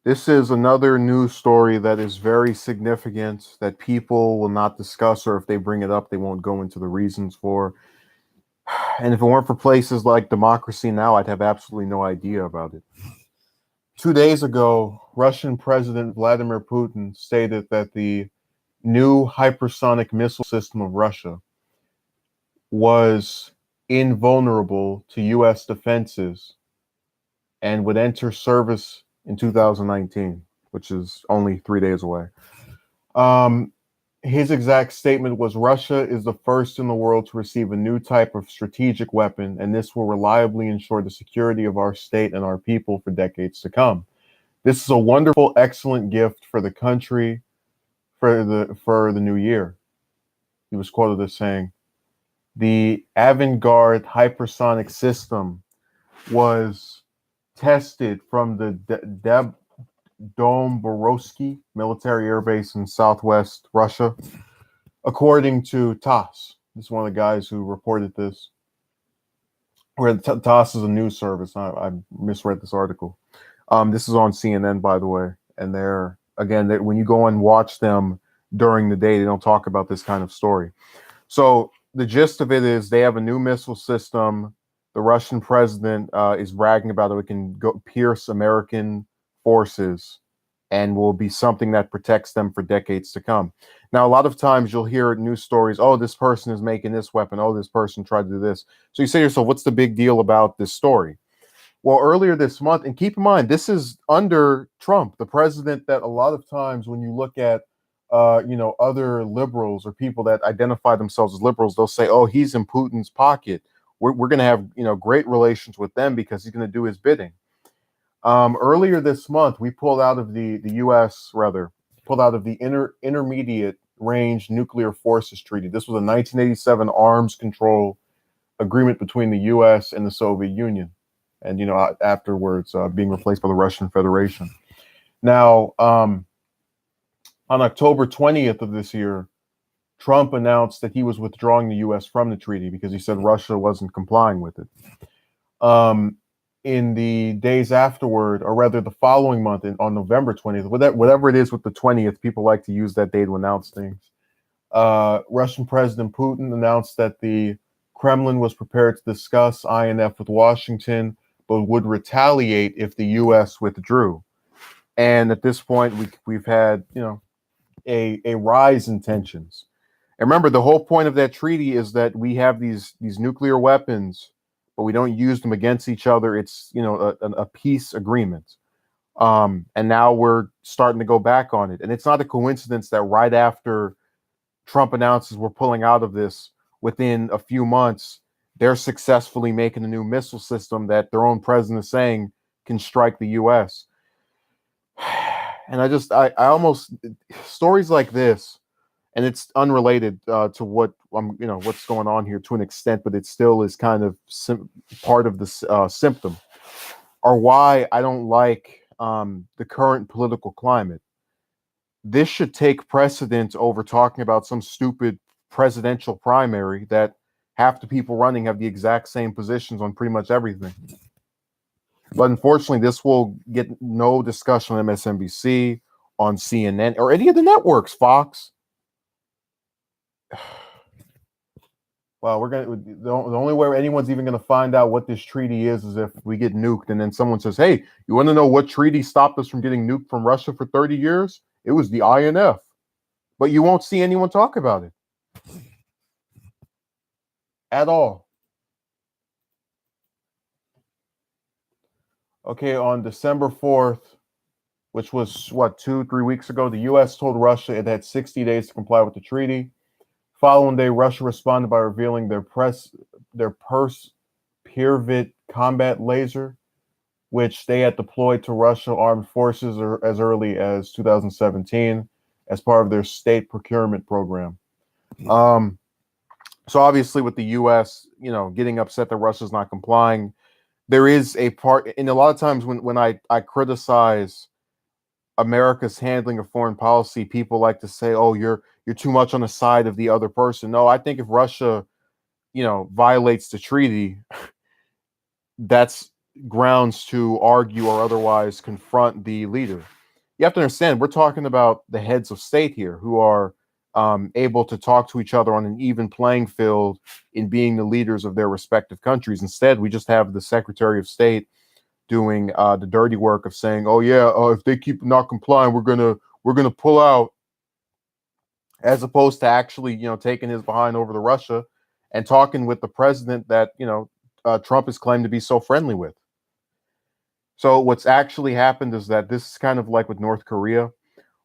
This is another news story that is very significant that people will not discuss, or if they bring it up, they won't go into the reasons for. And if it weren't for places like Democracy Now, I'd have absolutely no idea about it. 2 days ago, Russian President Vladimir Putin stated that the new hypersonic missile system of Russia was invulnerable to U.S. defenses and would enter service in 2019, which is only 3 days away. Um, his exact statement was Russia is the first in the world to receive a new type of strategic weapon, and this will reliably ensure the security of our state and our people for decades to come. This is a wonderful, excellent gift for the country for the new year. He was quoted as saying, the avant-garde hypersonic system was tested from the Domborovsky military air base in southwest Russia, according to TASS. This is one of the guys who reported this. Where TASS is a news service. I misread this article. This is on CNN, by the way. And when you go and watch them during the day, they don't talk about this kind of story. So the gist of it is they have a new missile system. The Russian president is bragging about it. It can go pierce American forces and will be something that protects them for decades to come. Now, a lot of times you'll hear news stories, oh, this person is making this weapon. Oh, this person tried to do this. So you say to yourself, what's the big deal about this story? Well, earlier this month, and keep in mind, this is under Trump, the president that a lot of times when you look at other liberals or people that identify themselves as liberals, they'll say, oh, he's in Putin's pocket. We're going to have, great relations with them because he's going to do his bidding. Earlier this month, we pulled out of the U.S. pulled out of the Intermediate Range Nuclear Forces Treaty. This was a 1987 arms control agreement between the U.S. and the Soviet Union, and afterwards being replaced by the Russian Federation. Now, on October 20th of this year, Trump announced that he was withdrawing the U.S. from the treaty because he said Russia wasn't complying with it. In the days afterward, or rather the following month, on November 20th, whatever it is with the 20th, people like to use that day to announce things. Russian President Putin announced that the Kremlin was prepared to discuss INF with Washington, but would retaliate if the U.S. withdrew. And at this point, we've had a rise in tensions. And remember, the whole point of that treaty is that we have these nuclear weapons, but we don't use them against each other. It's a peace agreement. And now we're starting to go back on it. And it's not a coincidence that right after Trump announces we're pulling out of this, within a few months, they're successfully making a new missile system that their own president is saying can strike the U.S. And I almost, stories like this, and it's unrelated to what's going on here to an extent, but it still is kind of part of the symptom, are why I don't like the current political climate. This should take precedence over talking about some stupid presidential primary that half the people running have the exact same positions on pretty much everything. But unfortunately, this will get no discussion on MSNBC, on CNN, or any of the networks, Fox. Well, the only way anyone's even going to find out what this treaty is if we get nuked, and then someone says, "Hey, you want to know what treaty stopped us from getting nuked from Russia for 30 years? It was the INF." But you won't see anyone talk about it at all. Okay, on December 4th, which was 2-3 weeks ago, the U.S. told Russia it had 60 days to comply with the treaty. Following day, Russia responded by revealing their Perspeirvit combat laser, which they had deployed to Russian armed forces as early as 2017 as part of their state procurement program. So obviously with the U.S., getting upset that Russia's not complying, there is a part, and a lot of times when I criticize America's handling of foreign policy, people like to say, "Oh, you're too much on the side of the other person." No, I think if Russia, violates the treaty, that's grounds to argue or otherwise confront the leader. you have to understand, we're talking about the heads of state here who are able to talk to each other on an even playing field in being the leaders of their respective countries. Instead, we just have the Secretary of State doing the dirty work of saying, "Oh yeah, if they keep not complying, we're gonna pull out," as opposed to actually, taking his behind over to Russia and talking with the president that Trump has claimed to be so friendly with. So what's actually happened is that this is kind of like with North Korea,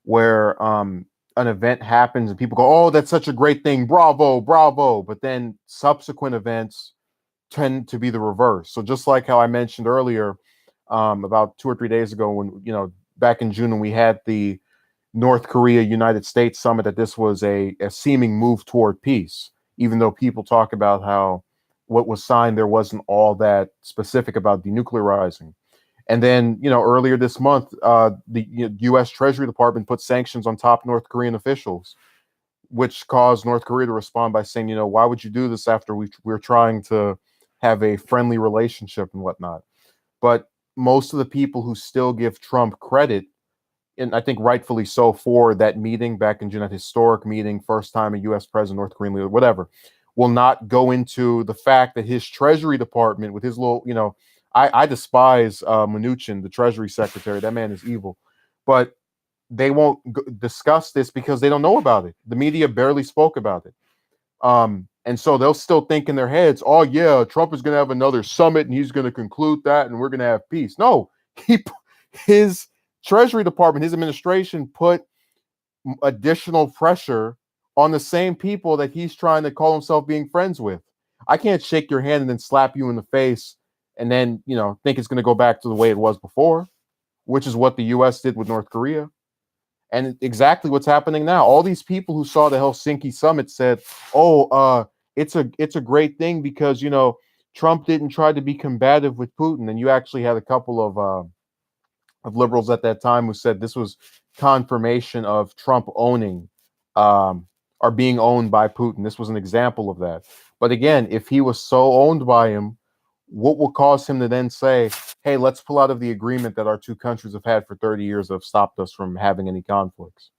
where an event happens and people go, "Oh, that's such a great thing, bravo, bravo," but then subsequent events tend to be the reverse. So just like how I mentioned earlier, about 2 or 3 days ago, when back in June when we had the North Korea United States summit, that this was a seeming move toward peace, even though people talk about how what was signed there wasn't all that specific about denuclearizing. And then, earlier this month, the U.S. Treasury Department put sanctions on top North Korean officials, which caused North Korea to respond by saying, why would you do this after we're trying to have a friendly relationship and whatnot? But most of the people who still give Trump credit, and I think rightfully so, for that meeting back in June, that historic meeting, first time a U.S. president, North Korean leader, whatever, will not go into the fact that his Treasury Department, with his little, I despise Mnuchin, the Treasury Secretary. That man is evil. But they won't discuss this because they don't know about it. The media barely spoke about it. And so they'll still think in their heads, "Oh yeah, Trump is going to have another summit and he's going to conclude that and we're going to have peace." No, his Treasury Department, his administration put additional pressure on the same people that he's trying to call himself being friends with. I can't shake your hand and then slap you in the face and then, think it's going to go back to the way it was before, which is what the US did with North Korea. And exactly what's happening now. All these people who saw the Helsinki summit said, "Oh, it's a great thing because Trump didn't try to be combative with Putin." And you actually had a couple of liberals at that time who said this was confirmation of Trump owning or being owned by Putin. This was an example of that. But again, if he was so owned by him, what will cause him to then say, "Hey, let's pull out of the agreement that our two countries have had for 30 years that have stopped us from having any conflicts"?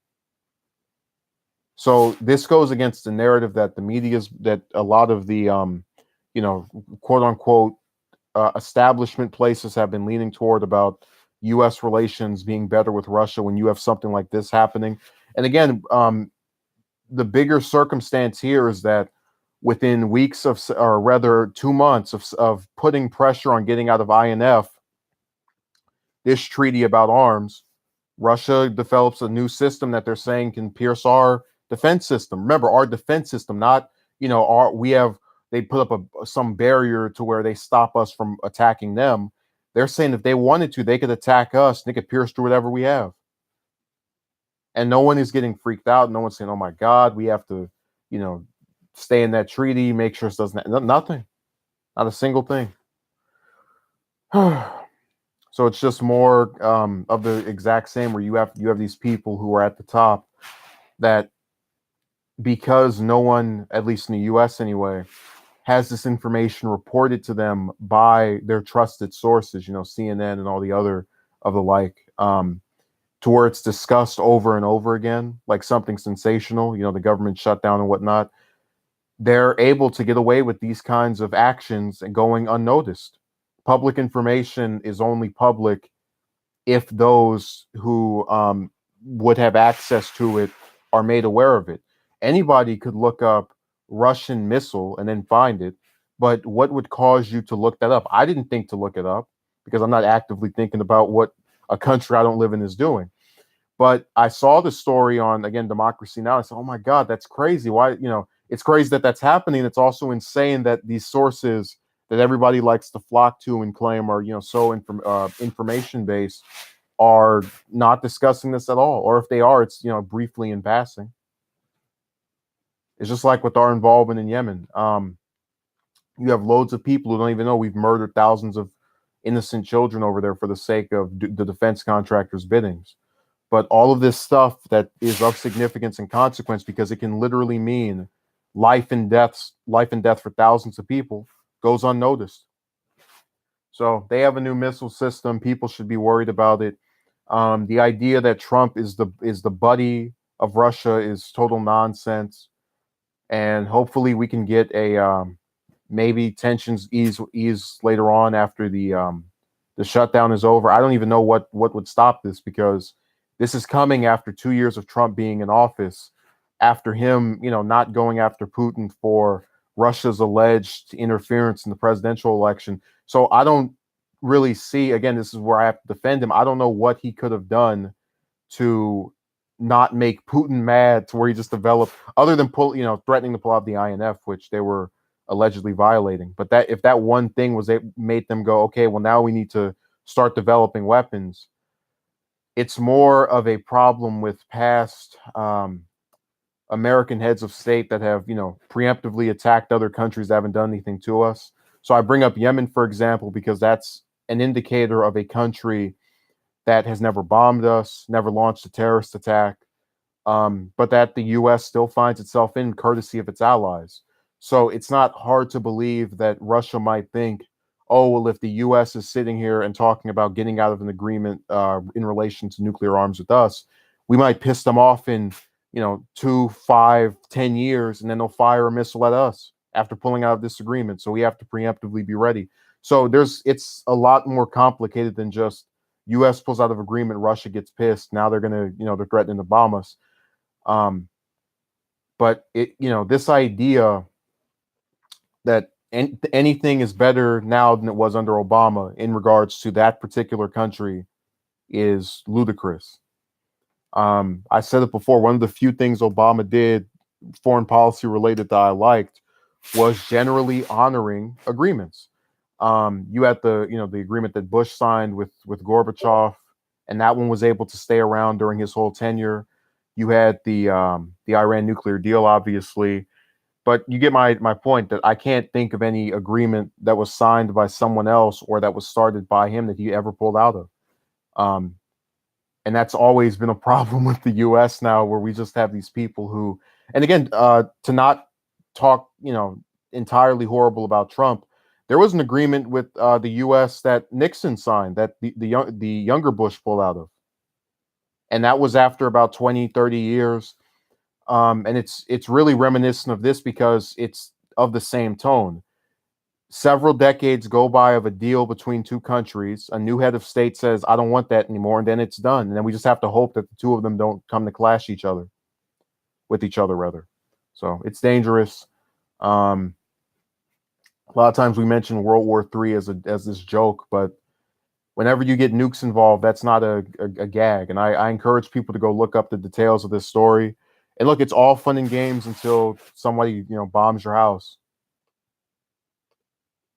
So this goes against the narrative that the media's, that a lot of the quote unquote establishment places have been leaning toward, about U.S. relations being better with Russia when you have something like this happening. And again, the bigger circumstance here is that within weeks of, or rather 2 months of putting pressure on getting out of INF, this treaty about arms, Russia develops a new system that they're saying can pierce our defense system. Remember, our defense system, not, they put up some barrier to where they stop us from attacking them. They're saying if they wanted to, they could attack us and they could pierce through whatever we have. And no one is getting freaked out. No one's saying, "Oh my God, we have to, stay in that treaty, make sure it doesn't," nothing, not a single thing. So it's just more of the exact same, where you have these people who are at the top that, because no one, at least in the US anyway, has this information reported to them by their trusted sources, CNN and all the other of the like, to where it's discussed over and over again, like something sensational, the government shutdown and whatnot, they're able to get away with these kinds of actions and going unnoticed. Public information is only public if those who would have access to it are made aware of it. Anybody could look up Russian missile and then find it, but what would cause you to look that up? I didn't think to look it up because I'm not actively thinking about what a country I don't live in is doing. But I saw the story on, again, Democracy Now! I said, "Oh my God, that's crazy. Why, it's crazy that that's happening." It's also insane that these sources that everybody likes to flock to and claim are, so information based, are not discussing this at all. Or if they are, it's, briefly in passing. It's just like with our involvement in Yemen. You have loads of people who don't even know we've murdered thousands of innocent children over there for the sake of the defense contractors' biddings. But all of this stuff that is of significance and consequence, because it can literally mean life and death for thousands of people, goes unnoticed. So they have a new missile system. People should be worried about it. The idea that Trump is the buddy of Russia is total nonsense. And hopefully we can get a maybe tensions ease later on after the shutdown is over. I don't even know what would stop this, because this is coming after 2 years of Trump being in office, after him, not going after Putin for Russia's alleged interference in the presidential election. So I don't really see, again, this is where I have to defend him. I don't know what he could have done to not make Putin mad, to where he just developed, other than threatening to pull out the INF, which they were allegedly violating. But that, if that one thing was, it made them go, okay, well, now we need to start developing weapons. It's more of a problem with past American heads of state that have, preemptively attacked other countries that haven't done anything to us. So I bring up Yemen, for example, because that's an indicator of a country that has never bombed us, never launched a terrorist attack, but that the U.S. still finds itself in, courtesy of its allies. So it's not hard to believe that Russia might think, oh, well, if the U.S. is sitting here and talking about getting out of an agreement in relation to nuclear arms with us, we might piss them off in 2, 5, 10 years, and then they'll fire a missile at us after pulling out of this agreement. So we have to preemptively be ready. So it's a lot more complicated than just U.S. pulls out of agreement, Russia gets pissed. Now they're gonna, they're threatening to bomb us. But this idea that anything is better now than it was under Obama in regards to that particular country is ludicrous. I said it before. One of the few things Obama did, foreign policy related, that I liked was generally honoring agreements. You had the agreement that Bush signed with Gorbachev, and that one was able to stay around during his whole tenure. You had the Iran nuclear deal, obviously, but you get my point, that I can't think of any agreement that was signed by someone else or that was started by him that he ever pulled out of. And that's always been a problem with the U.S. now, where we just have these people who, and again, to not talk, entirely horrible about Trump, there was an agreement with the U.S. that Nixon signed, that the younger Bush pulled out of. And that was after about 20, 30 years. And it's really reminiscent of this, because it's of the same tone. Several decades go by of a deal between two countries. A new head of state says, I don't want that anymore. And then it's done. And then we just have to hope that the two of them don't come to clash with each other, rather. So it's dangerous. A lot of times we mention World War III as this joke, but whenever you get nukes involved, that's not a gag. And I encourage people to go look up the details of this story. And look, it's all fun and games until somebody, bombs your house.